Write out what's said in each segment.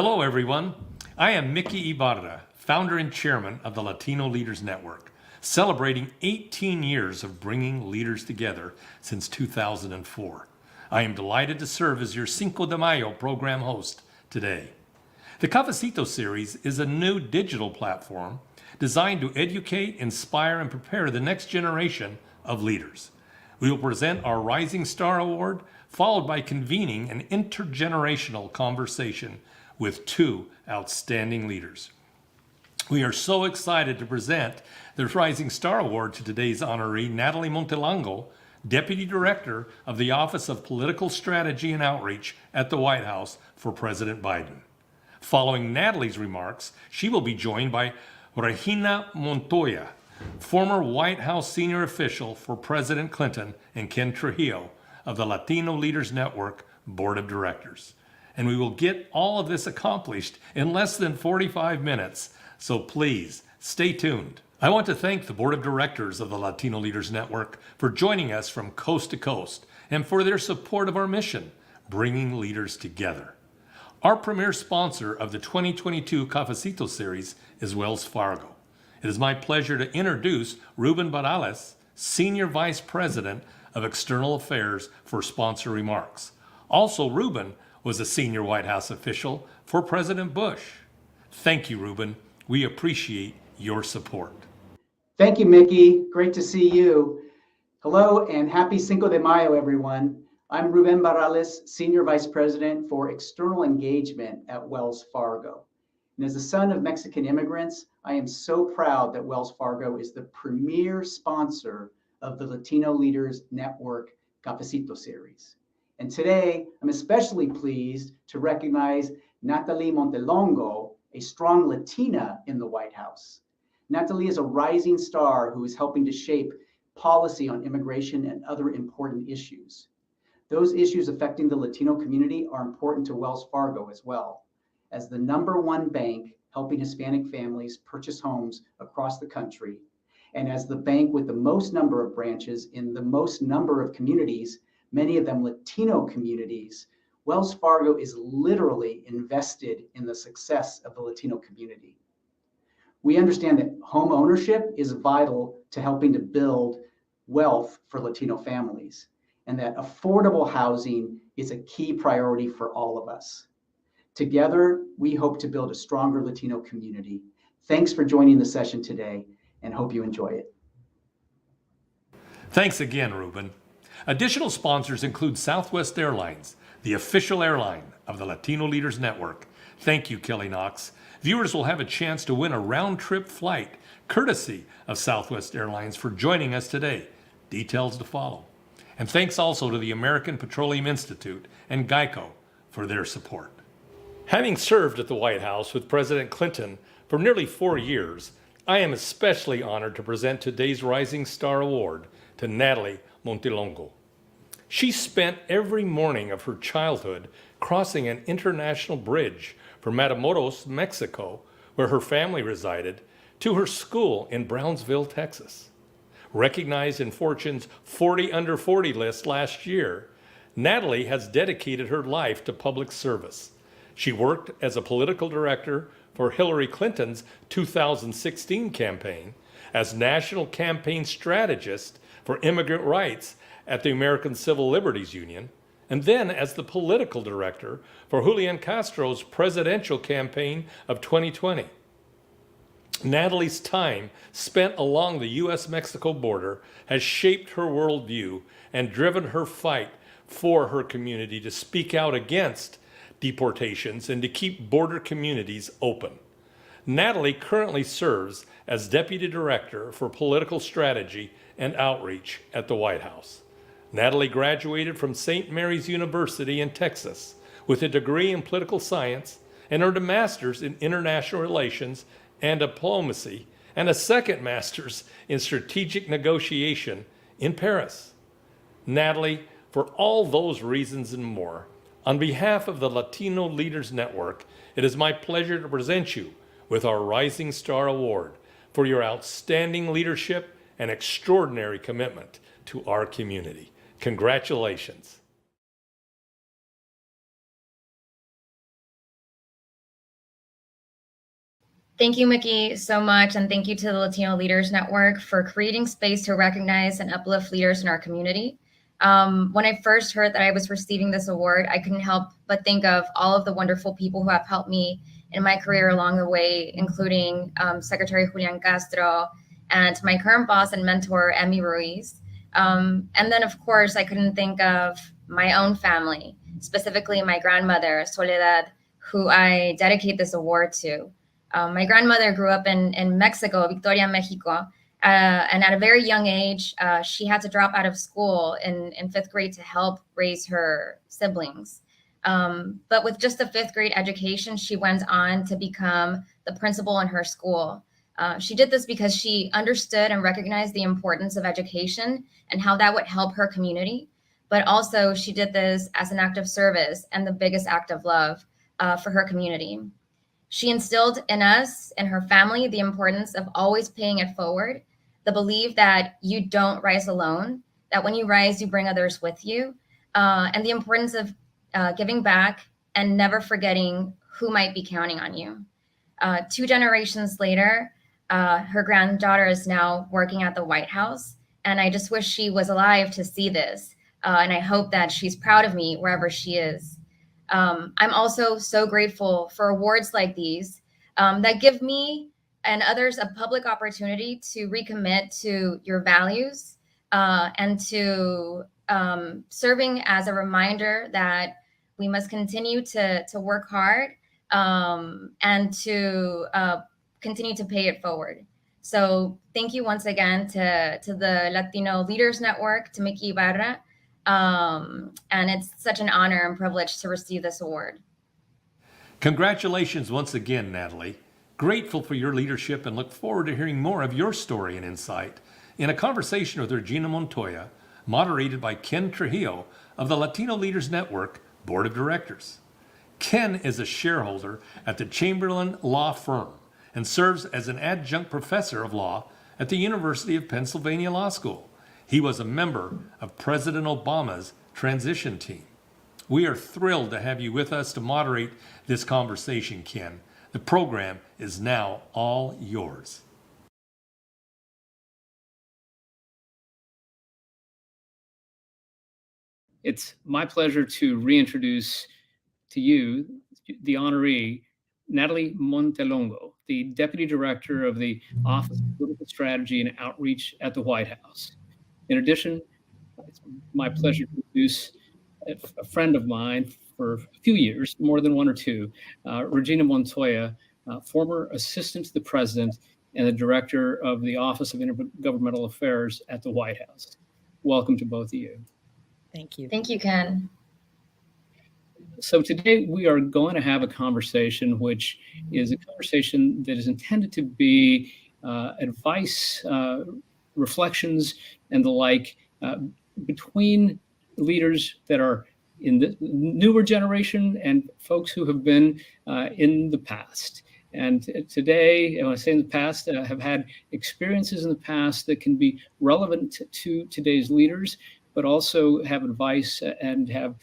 Hello, everyone. I am Mickey Ibarra, founder and chairman of the Latino Leaders Network, celebrating 18 years of bringing leaders together since 2004. I am delighted to serve as your Cinco de Mayo program host today. The Cafecito series is a new digital platform designed to educate, inspire, and prepare the next generation of leaders. We will present our Rising Star Award, followed by convening an intergenerational conversation with two outstanding leaders. We are so excited to present the Rising Star Award to today's honoree, Natalie Montelongo, Deputy Director of the Office of Political Strategy and Outreach at the White House for President Biden. Following Natalie's remarks, she will be joined by Regina Montoya, former White House senior official for President Clinton, and Ken Trujillo of the Latino Leaders Network Board of Directors. And we will get all of this accomplished in less than 45 minutes, so please stay tuned. I want to thank the Board of Directors of the Latino Leaders Network for joining us from coast to coast and for their support of our mission, bringing leaders together. Our premier sponsor of the 2022 Cafecito series is Wells Fargo. It is my pleasure to introduce Ruben Barrales, Senior Vice President of External Affairs, for sponsor remarks. Also, Ruben was a senior White House official for President Bush. Thank you, Ruben. We appreciate your support. Thank you, Mickey. Great to see you. Hello and happy Cinco de Mayo, everyone. I'm Ruben Barrales, Senior Vice President for External Engagement at Wells Fargo. And as the son of Mexican immigrants, I am so proud that Wells Fargo is the premier sponsor of the Latino Leaders Network Cafecito series. And today, I'm especially pleased to recognize Natalie Montelongo, a strong Latina in the White House. Natalie is a rising star who is helping to shape policy on immigration and other important issues. Those issues affecting the Latino community are important to Wells Fargo as well. As the #1 bank helping Hispanic families purchase homes across the country, and as the bank with the most number of branches in the most number of communities, many of them Latino communities, Wells Fargo is literally invested in the success of the Latino community. We understand that home ownership is vital to helping to build wealth for Latino families, and that affordable housing is a key priority for all of us. Together, we hope to build a stronger Latino community. Thanks for joining the session today, and hope you enjoy it. Thanks again, Ruben. Additional sponsors include Southwest Airlines, the official airline of the Latino Leaders Network. Thank you, Kelly Knox. Viewers will have a chance to win a round-trip flight, courtesy of Southwest Airlines, for joining us today. Details to follow. And thanks also to the American Petroleum Institute and GEICO for their support. Having served at the White House with President Clinton for nearly 4 years, I am especially honored to present today's Rising Star Award to Natalie Montelongo. She spent every morning of her childhood crossing an international bridge from Matamoros, Mexico, where her family resided, to her school in Brownsville, Texas. Recognized in Fortune's 40 Under 40 list last year, Natalie has dedicated her life to public service. She worked as a political director for Hillary Clinton's 2016 campaign, as national campaign strategist for immigrant rights at the American Civil Liberties Union, and then as the political director for Julian Castro's presidential campaign of 2020. Natalie's time spent along the U.S.-Mexico border has shaped her worldview and driven her fight for her community to speak out against deportations and to keep border communities open. Natalie currently serves as Deputy Director for Political Strategy and Outreach at the White House. Natalie graduated from St. Mary's University in Texas with a degree in political science and earned a master's in international relations and diplomacy and a second master's in strategic negotiation in Paris. Natalie, for all those reasons and more, on behalf of the Latino Leaders Network, it is my pleasure to present you with our Rising Star Award for your outstanding leadership and extraordinary commitment to our community. Congratulations. Thank you, Mickey, so much. And thank you to the Latino Leaders Network for creating space to recognize and uplift leaders in our community. When I first heard that I was receiving this award, I couldn't help but think of all of the wonderful people who have helped me in my career along the way, including Secretary Julian Castro and my current boss and mentor, Emmy Ruiz. And then, of course, I couldn't think of my own family, specifically my grandmother, Soledad, who I dedicate this award to. My grandmother grew up in Mexico, Victoria, Mexico. And at a very young age, she had to drop out of school in fifth grade to help raise her siblings. But with just a fifth grade education, she went on to become the principal in her school. She did this because she understood and recognized the importance of education and how that would help her community. But also she did this as an act of service and the biggest act of love for her community. She instilled in us and her family the importance of always paying it forward, the belief that you don't rise alone, that when you rise, you bring others with you, and the importance of giving back and never forgetting who might be counting on you. 2 generations later, her granddaughter is now working at the White House, and I just wish she was alive to see this, and I hope that she's proud of me wherever she is. I'm also so grateful for awards like these that give me and others a public opportunity to recommit to your values and to serving as a reminder that we must continue to work hard and to continue to pay it forward. So thank you once again to the Latino Leaders Network, to Mickey Ibarra. And it's such an honor and privilege to receive this award. Congratulations once again, Natalie. Grateful for your leadership and look forward to hearing more of your story and insight in a conversation with Regina Montoya, moderated by Ken Trujillo of the Latino Leaders Network Board of Directors. Ken is a shareholder at the Chamberlain Law Firm and serves as an adjunct professor of law at the University of Pennsylvania Law School. He was a member of President Obama's transition team. We are thrilled to have you with us to moderate this conversation, Ken. The program is now all yours. It's my pleasure to reintroduce to you the honoree, Natalie Montelongo, the Deputy Director of the Office of Political Strategy and Outreach at the White House. In addition, it's my pleasure to introduce a friend of mine for a few years, more than 1 or 2, Regina Montoya, former Assistant to the President and the Director of the Office of Intergovernmental Affairs at the White House. Welcome to both of you. Thank you. Thank you, Ken. So today we are going to have a conversation, which is a conversation that is intended to be advice, reflections, and the like between leaders that are in the newer generation and folks who have been in the past. And today, and when I say in the past, have had experiences in the past that can be relevant to today's leaders, but also have advice and have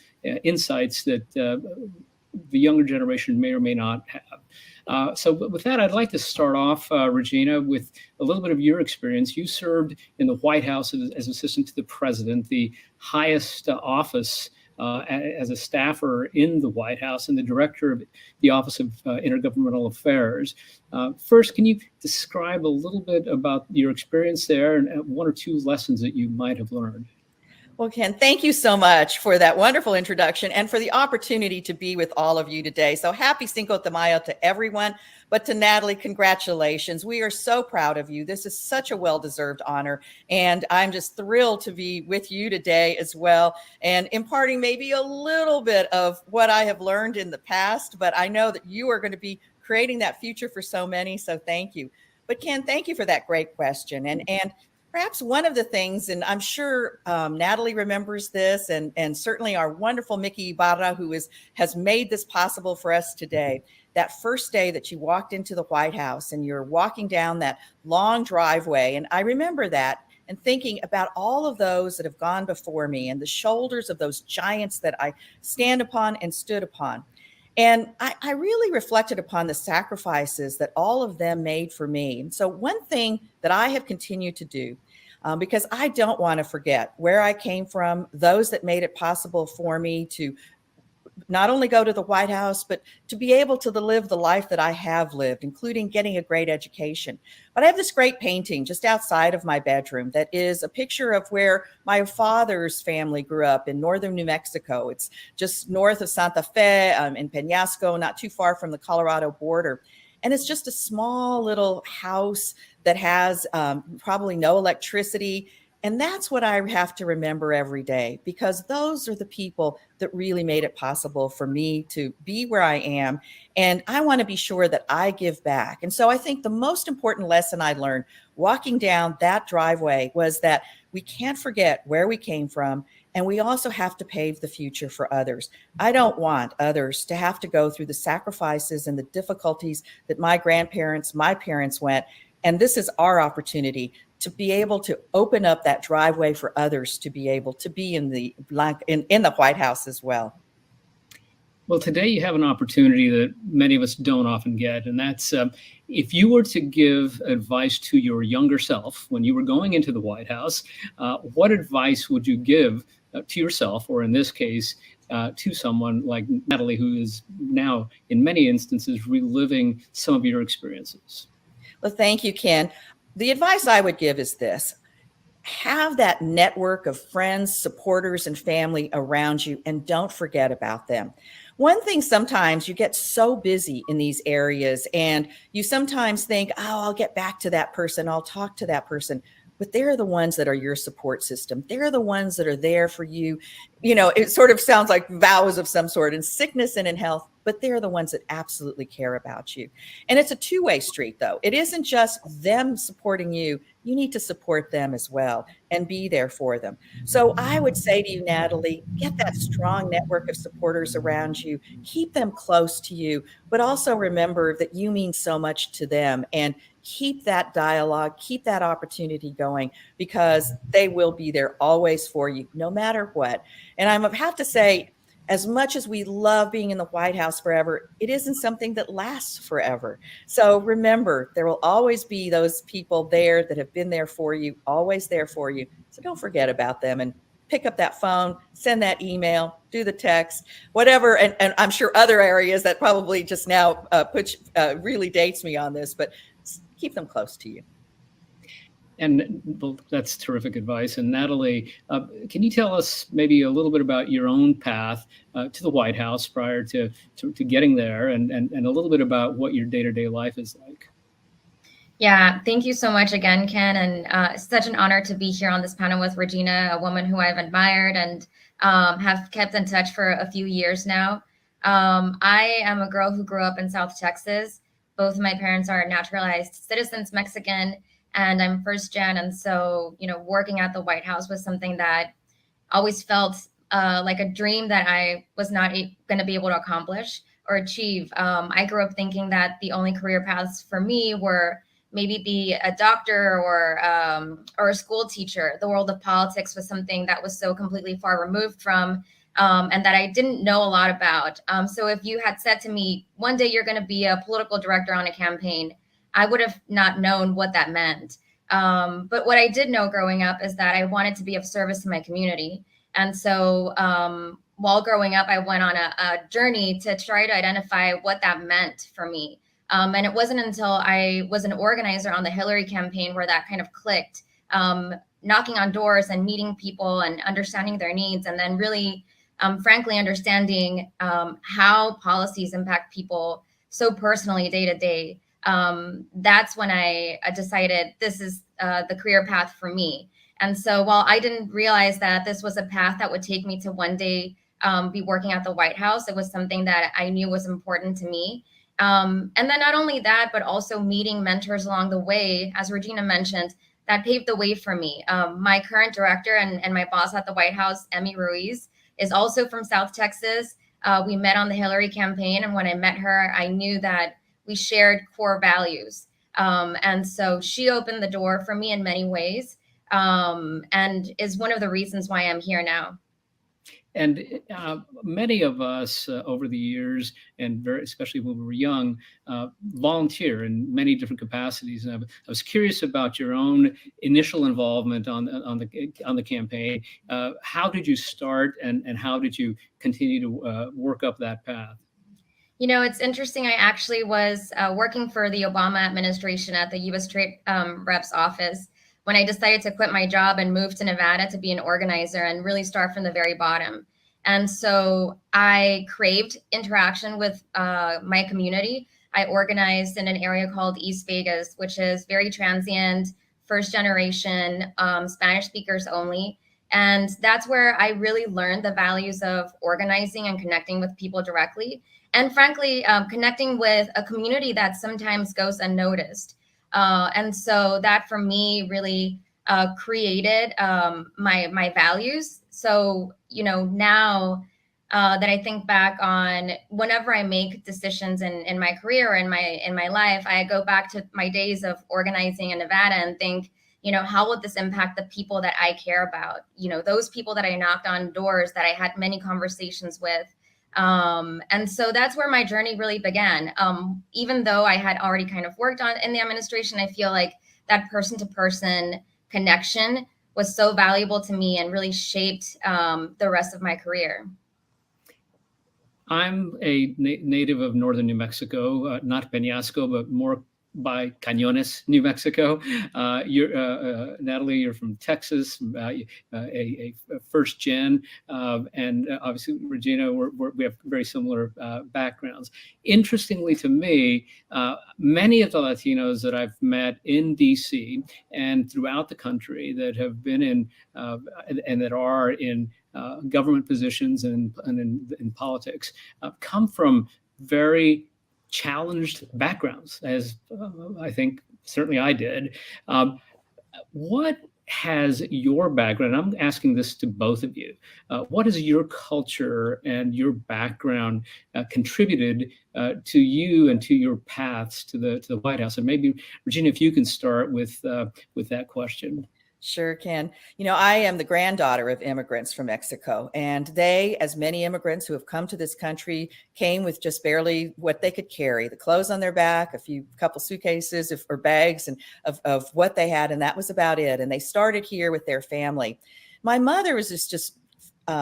insights that the younger generation may or may not have. So with that, I'd like to start off, Regina, with a little bit of your experience. You served in the White House as assistant to the president, the highest office as a staffer in the White House and the director of the Office of Intergovernmental Affairs. First, can you describe a little bit about your experience there and 1 or 2 lessons that you might have learned? Well, Ken, thank you so much for that wonderful introduction and for the opportunity to be with all of you today. So happy Cinco de Mayo to everyone, but to Natalie, congratulations. We are so proud of you. This is such a well-deserved honor, and I'm just thrilled to be with you today as well and imparting maybe a little bit of what I have learned in the past, but I know that you are going to be creating that future for so many, so thank you. But Ken, thank you for that great question. And perhaps one of the things, and I'm sure Natalie remembers this, and certainly our wonderful Mickey Ibarra, who has made this possible for us today, that first day that you walked into the White House and you're walking down that long driveway. And I remember that and thinking about all of those that have gone before me and the shoulders of those giants that I stand upon and stood upon. And I really reflected upon the sacrifices that all of them made for me. And so one thing that I have continued to do, because I don't want to forget where I came from, those that made it possible for me to not only go to the White House, but to be able to live the life that I have lived, including getting a great education. But I have this great painting just outside of my bedroom that is a picture of where my father's family grew up in northern New Mexico. It's just north of Santa Fe, in Peñasco, not too far from the Colorado border. And it's just a small little house that has probably no electricity. And that's what I have to remember every day, because those are the people that really made it possible for me to be where I am. And I want to be sure that I give back. And so I think the most important lesson I learned walking down that driveway was that we can't forget where we came from. And we also have to pave the future for others. I don't want others to have to go through the sacrifices and the difficulties that my grandparents, my parents went. And this is our opportunity to be able to open up that driveway for others to be able to be in the White House as well. Well, today you have an opportunity that many of us don't often get, and that's if you were to give advice to your younger self when you were going into the White House, what advice would you give to yourself, or in this case, to someone like Natalie, who is now, in many instances, reliving some of your experiences? Well, thank you, Ken. The advice I would give is this: have that network of friends, supporters, and family around you, and don't forget about them. One thing, sometimes you get so busy in these areas and you sometimes think, oh, I'll get back to that person, I'll talk to that person. But they're the ones that are your support system. They're the ones that are there for you. You know, it sort of sounds like vows of some sort in sickness and in health, but they're the ones that absolutely care about you. And it's a two-way street, though. It isn't just them supporting you. You need to support them as well and be there for them. So I would say to you, Natalie, get that strong network of supporters around you. Keep them close to you, but also remember that you mean so much to them, and keep that dialogue, keep that opportunity going, because they will be there always for you, no matter what. And I have to say, as much as we love being in the White House forever, it isn't something that lasts forever. So remember, there will always be those people there that have been there for you, always there for you. So don't forget about them, and pick up that phone, send that email, do the text, whatever. And I'm sure other areas that probably just now really dates me on this, but keep them close to you. And well, that's terrific advice. And Natalie, can you tell us maybe a little bit about your own path to the White House prior to getting there, and a little bit about what your day-to-day life is like? Yeah, thank you so much again, Ken. And it's such an honor to be here on this panel with Regina, a woman who I've admired and have kept in touch for a few years now. I am a girl who grew up in South Texas. Both of my parents are naturalized citizens, Mexican, and I'm first gen. And so, you know, working at the White House was something that always felt like a dream that I was not going to be able to accomplish or achieve. I grew up thinking that the only career paths for me were maybe be a doctor or a school teacher. The world of politics was something that was so completely far removed from, and that I didn't know a lot about. So if you had said to me, one day you're going to be a political director on a campaign, I would have not known what that meant. But what I did know growing up is that I wanted to be of service to my community. And so while growing up, I went on a journey to try to identify what that meant for me. And it wasn't until I was an organizer on the Hillary campaign where that kind of clicked, knocking on doors and meeting people and understanding their needs, and then really, frankly, understanding how policies impact people so personally day to day. That's when I decided this is the career path for me. And so while I didn't realize that this was a path that would take me to one day be working at the White House, it was something that I knew was important to me. And then not only that, but also meeting mentors along the way, as Regina mentioned, that paved the way for me. My current director and my boss at the White House, Emmy Ruiz, is also from South Texas. We met on the Hillary campaign. And when I met her, I knew that we shared core values. And so she opened the door for me in many ways, and is one of the reasons why I'm here now. And many of us over the years, and especially when we were young, volunteer in many different capacities. And I was curious about your own initial involvement on the campaign. How did you start, and how did you continue to work up that path? You know, it's interesting. I actually was working for the Obama administration at the U.S. Trade Rep's office when I decided to quit my job and move to Nevada to be an organizer and really start from the very bottom. And so I craved interaction with my community. I organized in an area called East Vegas, which is very transient, first generation, Spanish speakers only. And that's where I really learned the values of organizing and connecting with people directly. And frankly, connecting with a community that sometimes goes unnoticed. And so that for me really created my values. So, you know, now that I think back on whenever I make decisions in my career, in my life, I go back to my days of organizing in Nevada and think, you know, how will this impact the people that I care about? You know, those people that I knocked on doors, that I had many conversations with. And so that's where my journey really began. Even though I had already kind of worked on in the administration, I feel like that person-to-person connection was so valuable to me and really shaped the rest of my career. I'm a native of northern New Mexico, not Peñasco, but more by Cañones, New Mexico. Natalie, you're from Texas, a first gen, and obviously Regina, we have very similar backgrounds. Interestingly to me, many of the Latinos that I've met in DC and throughout the country that have been in and that are in government positions and in politics come from very challenged backgrounds, as I think certainly I did. What has your background, I'm asking this to both of you, what has your culture and your background contributed to you and to your paths to the White House? And maybe, Regina, if you can start with that question. Sure can. You know, I am the granddaughter of immigrants from Mexico, and they, as many immigrants who have come to this country, came with just barely what they could carry, the clothes on their back, couple suitcases or bags and of what they had, and that was about it. And they started here with their family. My mother was just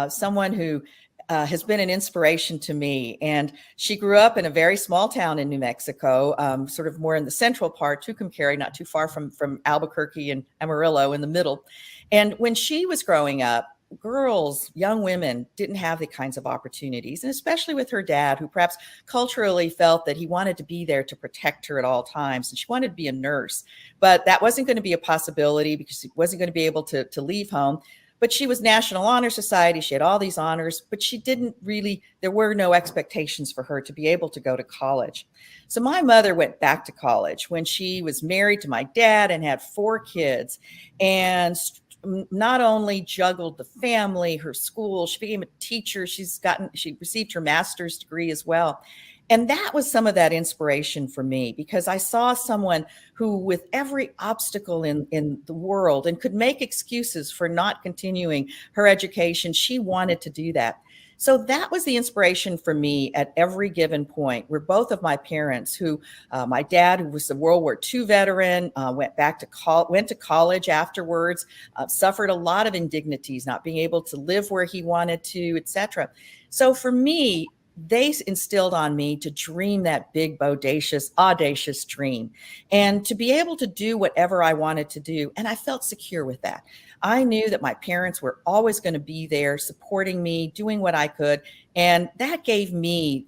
someone who has been an inspiration to me. And she grew up in a very small town in New Mexico, sort of more in the central part, Tucumcari, not too far from Albuquerque and Amarillo in the middle. And when she was growing up, girls, young women didn't have the kinds of opportunities, and especially with her dad, who perhaps culturally felt that he wanted to be there to protect her at all times. And she wanted to be a nurse, but that wasn't going to be a possibility because she wasn't going to be able to leave home. But she was National Honor Society. She had all these honors, but she didn't really, there were no expectations for her to be able to go to college. So my mother went back to college when she was married to my dad and had 4 kids, and not only juggled the family, her school, she became a teacher. She received her master's degree as well. And that was some of that inspiration for me, because I saw someone who, with every obstacle in the world, and could make excuses for not continuing her education, she wanted to do that. So that was the inspiration for me at every given point, where both of my parents, my dad, who was a World War II veteran, went to college afterwards, suffered a lot of indignities, not being able to live where he wanted to, etc. So for me, they instilled on me to dream that big, bodacious, audacious dream, and to be able to do whatever I wanted to do. And I felt secure with that. I knew that my parents were always going to be there supporting me, doing what I could. And that gave me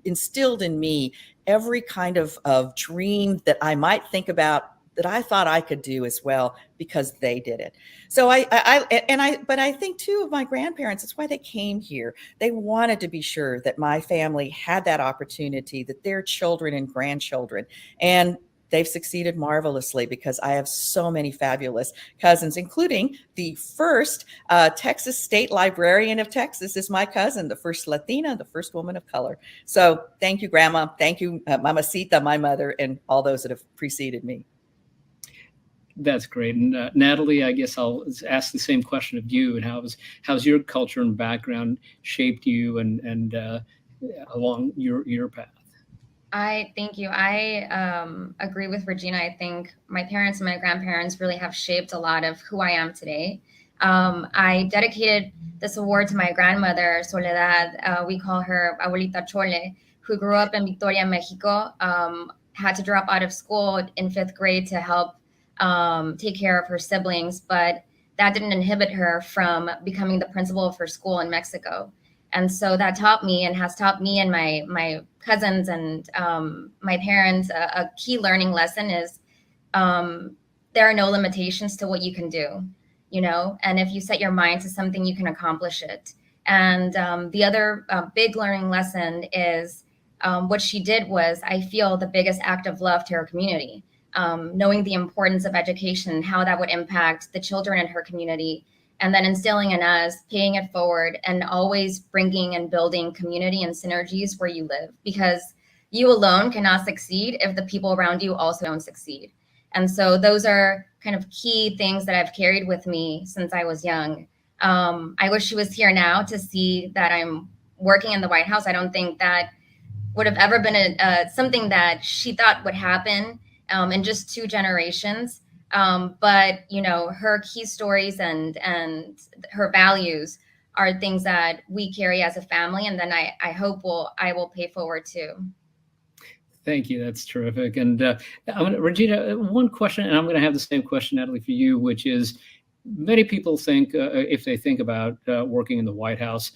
instilled in me every kind of dream that I might think about, that I thought I could do as well, because they did it. So but I think too of my grandparents, that's why they came here. They wanted to be sure that my family had that opportunity, that their children and grandchildren, and they've succeeded marvelously, because I have so many fabulous cousins, including the first Texas State Librarian of Texas is my cousin, the first Latina, the first woman of color. So thank you, Grandma. Thank you, Mamacita, my mother, and all those that have preceded me. That's great. And Natalie, I guess I'll ask the same question of you. And how's your culture and background shaped you and along your path? I thank you. I agree with Regina. I think my parents and my grandparents really have shaped a lot of who I am today. I dedicated this award to my grandmother, Soledad. We call her Abuelita Chole, who grew up in Victoria, Mexico. Had to drop out of school in 5th grade to help take care of her siblings, but that didn't inhibit her from becoming the principal of her school in Mexico. And so that taught me and has taught me and my cousins and my parents a key learning lesson is there are no limitations to what you can do, and if you set your mind to something, you can accomplish it. And the other big learning lesson is what she did was, I feel, the biggest act of love to her community, knowing the importance of education and how that would impact the children in her community, and then instilling in us, paying it forward, and always bringing and building community and synergies where you live, because you alone cannot succeed if the people around you also don't succeed. And so those are kind of key things that I've carried with me since I was young. I wish she was here now to see that I'm working in the White House. I don't think that would have ever been something that she thought would happen in just 2 generations. But her key stories and her values are things that we carry as a family, and then I hope I will pay forward too. Thank you. That's terrific. And Regina, one question, and I'm going to have the same question, Natalie, for you, which is, many people think, if they think about working in the White House,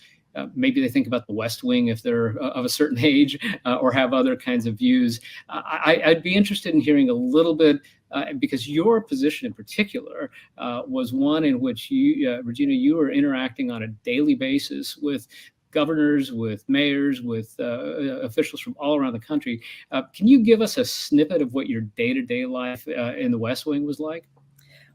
maybe they think about the West Wing if they're of a certain age or have other kinds of views. I'd be interested in hearing a little bit, because your position in particular was one in which you, Regina, you were interacting on a daily basis with governors, with mayors, with officials from all around the country. Can you give us a snippet of what your day-to-day life in the West Wing was like?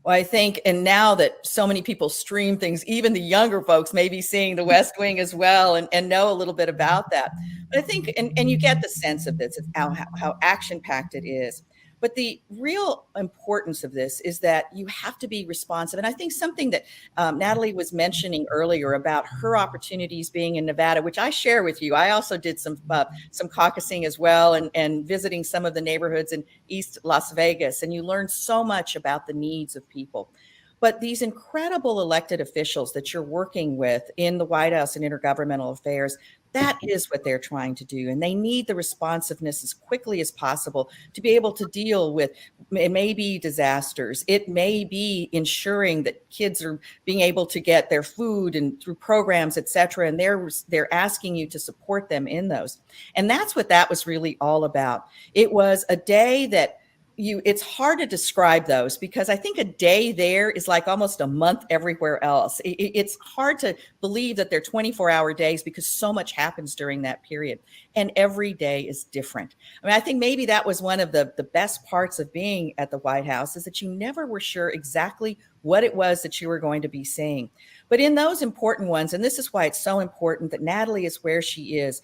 Well, I think, and now that so many people stream things, even the younger folks may be seeing the West Wing as well and know a little bit about that. But I think, and you get the sense of this, how action-packed it is. But the real importance of this is that you have to be responsive. And I think something that Natalie was mentioning earlier about her opportunities being in Nevada, which I share with you. I also did some caucusing as well and visiting some of the neighborhoods in East Las Vegas. And you learn so much about the needs of people. But these incredible elected officials that you're working with in the White House and intergovernmental affairs, that is what they're trying to do. And they need the responsiveness as quickly as possible to be able to deal with, it may be disasters. It may be ensuring that kids are being able to get their food and through programs, et cetera. And they're asking you to support them in those. And that's what that was really all about. It was a day that it's hard to describe those, because I think a day there is like almost a month everywhere else. It's hard to believe that they're 24-hour days because so much happens during that period. And every day is different. I mean, I think maybe that was one of the best parts of being at the White House, is that you never were sure exactly what it was that you were going to be seeing. But in those important ones, and this is why it's so important that Natalie is where she is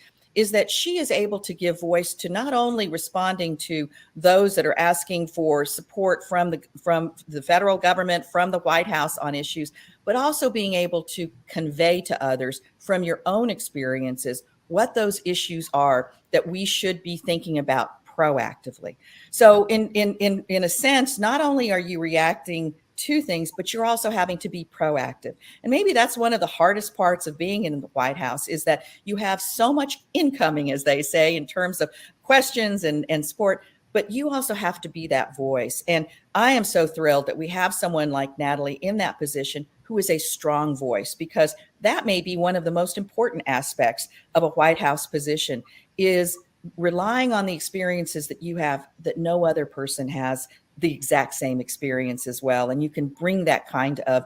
that she is able to give voice to not only responding to those that are asking for support from the federal government, from the White House on issues, but also being able to convey to others from your own experiences what those issues are that we should be thinking about proactively. So in a sense, not only are you reacting to things, but you're also having to be proactive. And maybe that's one of the hardest parts of being in the White House, is that you have so much incoming, as they say, in terms of questions and support, but you also have to be that voice. And I am so thrilled that we have someone like Natalie in that position who is a strong voice, because that may be one of the most important aspects of a White House position, is relying on the experiences that you have that no other person has the exact same experience as well. And you can bring that kind of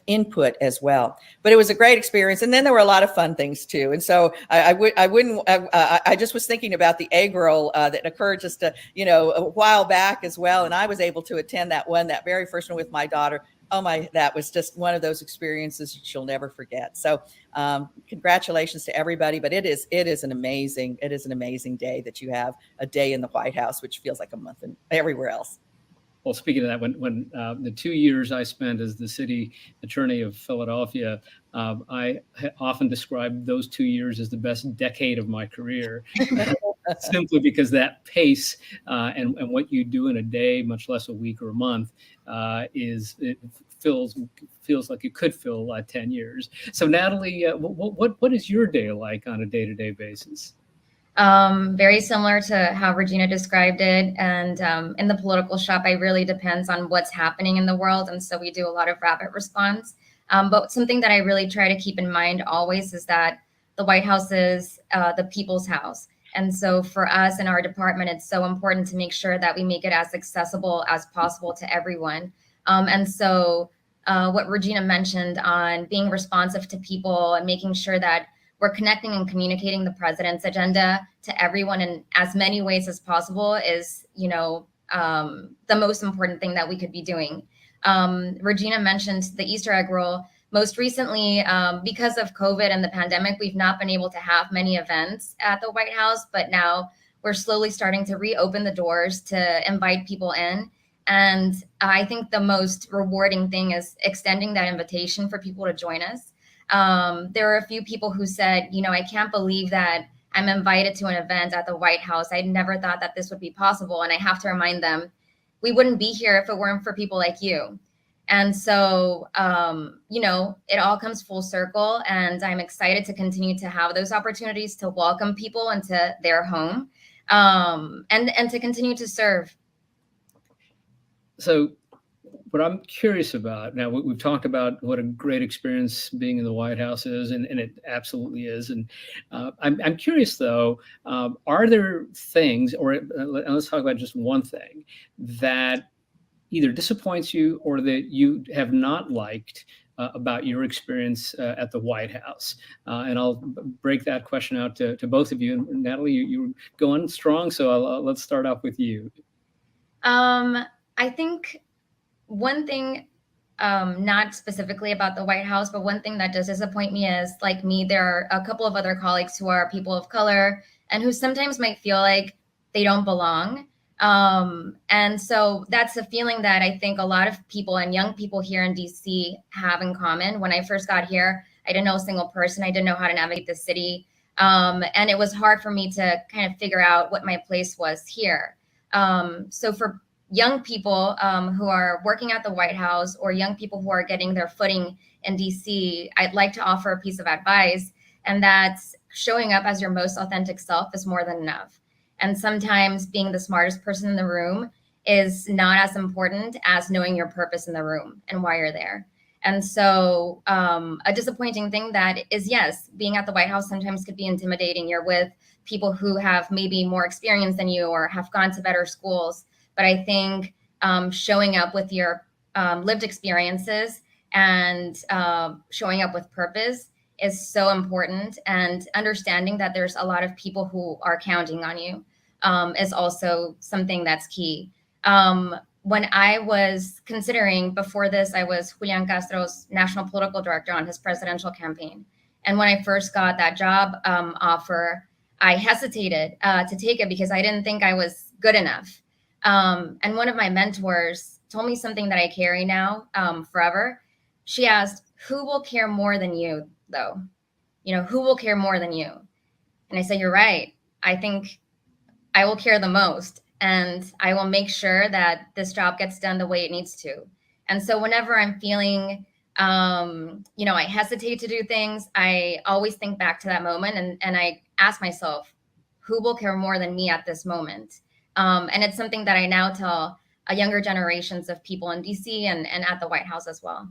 input as well. But it was a great experience. And then there were a lot of fun things too. And so I just was thinking about the egg roll that occurred just a while back as well. And I was able to attend that very first one with my daughter. Oh my, that was just one of those experiences you'll never forget. So congratulations to everybody. But it is an amazing day that you have a day in the White House, which feels like a month everywhere else. Well, speaking of that, when the 2 years I spent as the city attorney of Philadelphia, I often describe those 2 years as the best decade of my career, simply because that pace and what you do in a day, much less a week or a month, it feels like it could fill 10 years. So, Natalie, what is your day like on a day-to-day basis? Very similar to how Regina described it. And in the political shop, it really depends on what's happening in the world. And so we do a lot of rapid response. But something that I really try to keep in mind always is that the White House is the people's house. And so for us in our department, it's so important to make sure that we make it as accessible as possible to everyone. And so what Regina mentioned on being responsive to people and making sure that we're connecting and communicating the president's agenda to everyone in as many ways as possible is, the most important thing that we could be doing. Regina mentioned the Easter egg roll. Most recently, because of COVID and the pandemic, we've not been able to have many events at the White House, but now we're slowly starting to reopen the doors to invite people in. And I think the most rewarding thing is extending that invitation for people to join us. There were a few people who said, I can't believe that I'm invited to an event at the White House. I never thought that this would be possible. And I have to remind them, we wouldn't be here if it weren't for people like you. And so, it all comes full circle. And I'm excited to continue to have those opportunities to welcome people into their home and to continue to serve. So what I'm curious about now, we've talked about what a great experience being in the White House is, and it absolutely is. And I'm curious, though, are there things, or let's talk about just one thing, that either disappoints you or that you have not liked about your experience at the White House? And I'll break that question out to both of you. And Natalie, you're going strong, so let's start off with you. I think one thing, not specifically about the White House, but one thing that does disappoint me is, like me, there are a couple of other colleagues who are people of color and who sometimes might feel like they don't belong. And so that's a feeling that I think a lot of people and young people here in DC have in common. When I first got here, I didn't know a single person. I didn't know how to navigate the city. And it was hard for me to kind of figure out what my place was here. So for young people who are working at the White House or young people who are getting their footing in DC, I'd like to offer a piece of advice, and that's showing up as your most authentic self is more than enough. And sometimes being the smartest person in the room is not as important as knowing your purpose in the room and why you're there. And so a disappointing thing that is, yes, being at the White House sometimes could be intimidating. You're with people who have maybe more experience than you or have gone to better schools. But I think showing up with your lived experiences and showing up with purpose is so important. And understanding that there's a lot of people who are counting on you is also something that's key. When I was considering, before this, I was Julian Castro's national political director on his presidential campaign. And when I first got that job offer, I hesitated to take it because I didn't think I was good enough. And one of my mentors told me something that I carry now forever. She asked, who will care more than you, though? Who will care more than you? And I said, you're right. I think I will care the most. And I will make sure that this job gets done the way it needs to. And so whenever I'm feeling, I hesitate to do things, I always think back to that moment. And I ask myself, who will care more than me at this moment? And it's something that I now tell younger generations of people in DC and at the White House as well.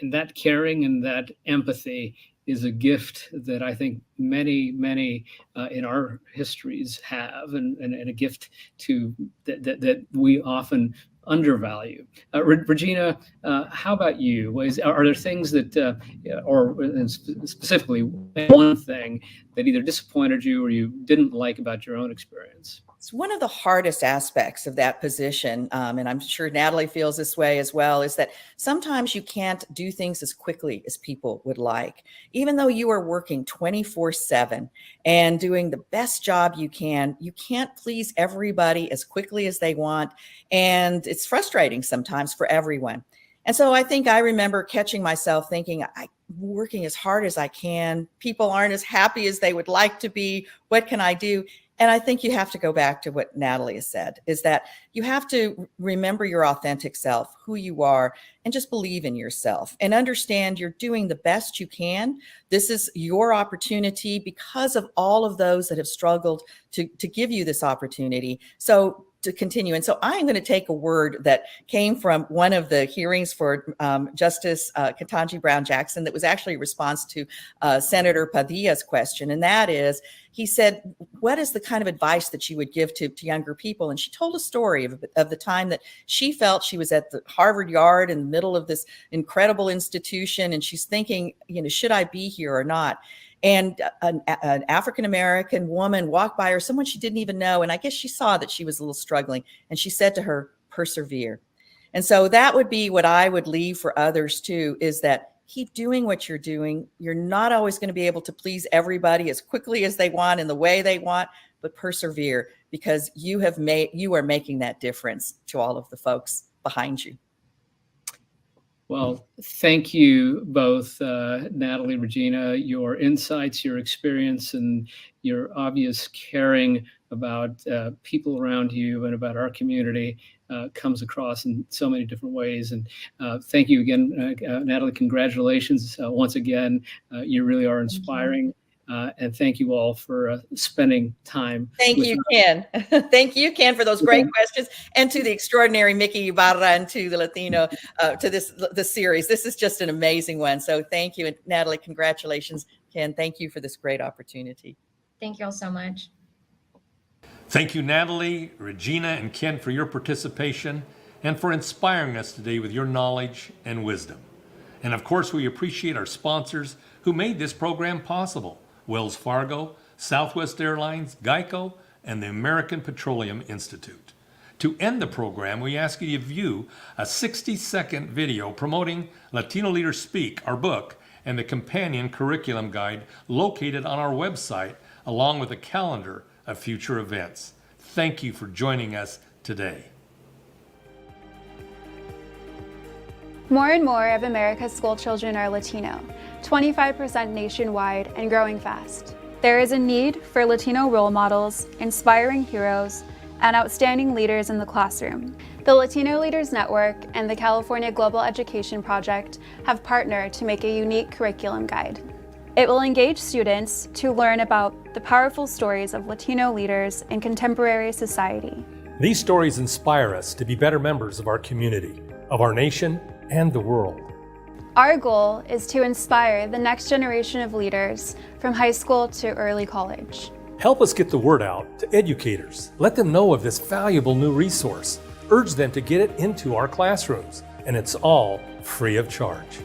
And that caring and that empathy is a gift that I think many in our histories have, and a gift that we often undervalue. Regina, how about you? Are there things that, or specifically one thing that either disappointed you or you didn't like about your own experience? It's one of the hardest aspects of that position, and I'm sure Natalie feels this way as well, is that sometimes you can't do things as quickly as people would like. Even though you are working 24/7 and doing the best job you can't please everybody as quickly as they want, and it's frustrating sometimes for everyone. And so I think I remember catching myself thinking, I'm working as hard as I can. People aren't as happy as they would like to be. What can I do? And I think you have to go back to what Natalie has said, is that you have to remember your authentic self, who you are, and just believe in yourself and understand you're doing the best you can. This is your opportunity because of all of those that have struggled to give you this opportunity. So to continue. And so I'm going to take a word that came from one of the hearings for Justice Ketanji Brown Jackson that was actually a response to Senator Padilla's question. And that is, he said, what is the kind of advice that you would give to younger people? And she told a story of the time that she felt she was at the Harvard Yard in the middle of this incredible institution. And she's thinking, should I be here or not? And an African-American woman walked by her, someone she didn't even know. And I guess she saw that she was a little struggling. And she said to her, persevere. And so that would be what I would leave for others too, is that keep doing what you're doing. You're not always going to be able to please everybody as quickly as they want in the way they want, but persevere, because you are making that difference to all of the folks behind you. Well, thank you both, Natalie, Regina. Your insights, your experience, and your obvious caring about people around you and about our community comes across in so many different ways. And thank you again, Natalie. Congratulations once again. You really are inspiring. And thank you all for spending time. Thank you, Ken. Thank you, Ken, for those great questions, and to the extraordinary Mickey Ibarra and to the Latino, to this series. This is just an amazing one. So thank you. And Natalie, congratulations. Ken, thank you for this great opportunity. Thank you all so much. Thank you, Natalie, Regina, and Ken, for your participation and for inspiring us today with your knowledge and wisdom. And of course, we appreciate our sponsors who made this program possible: Wells Fargo, Southwest Airlines, Geico, and the American Petroleum Institute. To end the program, we ask you to view a 60-second video promoting Latino Leaders Speak, our book, and the companion curriculum guide located on our website, along with a calendar of future events. Thank you for joining us today. More and more of America's school children are Latino, 25% nationwide and growing fast. There is a need for Latino role models, inspiring heroes, and outstanding leaders in the classroom. The Latino Leaders Network and the California Global Education Project have partnered to make a unique curriculum guide. It will engage students to learn about the powerful stories of Latino leaders in contemporary society. These stories inspire us to be better members of our community, of our nation, and the world. Our goal is to inspire the next generation of leaders from high school to early college. Help us get the word out to educators. Let them know of this valuable new resource. Urge them to get it into our classrooms, and it's all free of charge.